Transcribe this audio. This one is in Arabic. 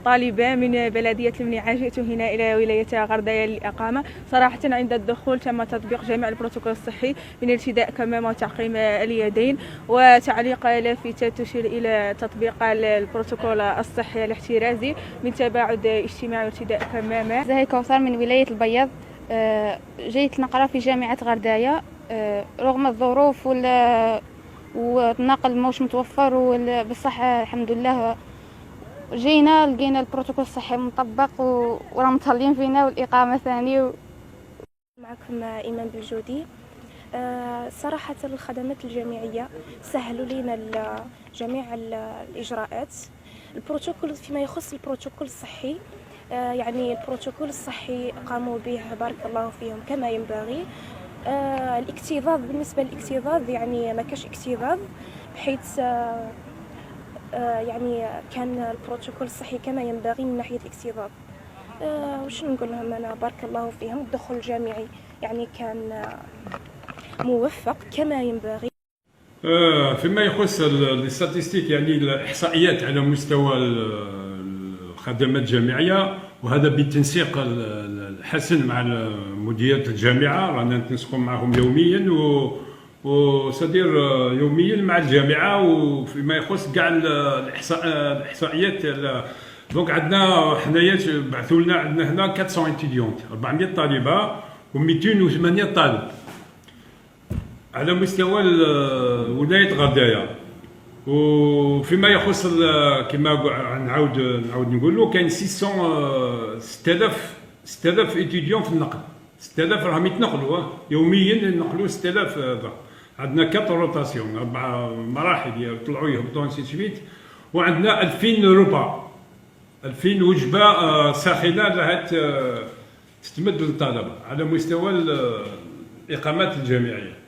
طالبة من بلدية المنيعة، جئت هنا إلى ولاية غردايا للإقامة. صراحة عند الدخول تم تطبيق جميع البروتوكول الصحي من ارتداء كمامة وتعقيم اليدين، وتعليق لافتة تشير إلى تطبيق البروتوكول الصحي الاحترازي من تباعد اجتماعي وارتداء كمامة. زهي كوثر من ولاية البيض. جيت نقرأ في جامعة غردايا رغم الظروف والنقل موش متوفر بالصحة الحمد لله. جينا لقينا البروتوكول الصحي مطبق وراه متهلين فينا والإقامة ثاني. معكم إيمان بالجودي. صراحة الخدمات الجامعية سهلوا لنا جميع الإجراءات. البروتوكول فيما يخص البروتوكول الصحي، يعني البروتوكول الصحي قاموا به بارك الله فيهم كما ينبغي. الاكتظاظ، بالنسبة للاكتظاظ يعني ما كاش اكتظاظ، بحيث يعني كان البروتوكول الصحي كما ينبغي من ناحية الاكتظاظ. وش نقول لهم أنا، بارك الله فيهم. الدخول الجامعي يعني كان موفق كما ينبغي. فيما يخص الاستاتستيك يعني الإحصائيات على مستوى الخدمات الجامعية، وهذا بالتنسيق الحسن مع مديرية الجامعة، رانا نتنسقوا معهم يوميا وصدير يوميا مع الجامعة. وفيما يخص كاع الإحصائيات، دونك عندنا حنايا بعثوا لنا، عندنا هنا 400 اتيديونت، 400 طالبة و208 طالب على مستوى ولاية غردايا. وفيما يخص كما نعاود نقولوا، كاين 6000 اتيديون في النقل. 6000 راهم يتنقلوا يوميا، ينقلوا 6000. عندنا 4 روتاسيون، 4 مراحل يطلعوا يهبطوا انسي سويت. وعندنا 2000 ربع، 2000 وجبه ساخنه راها تتمد للطلبه على مستوى الاقامات الجامعيه.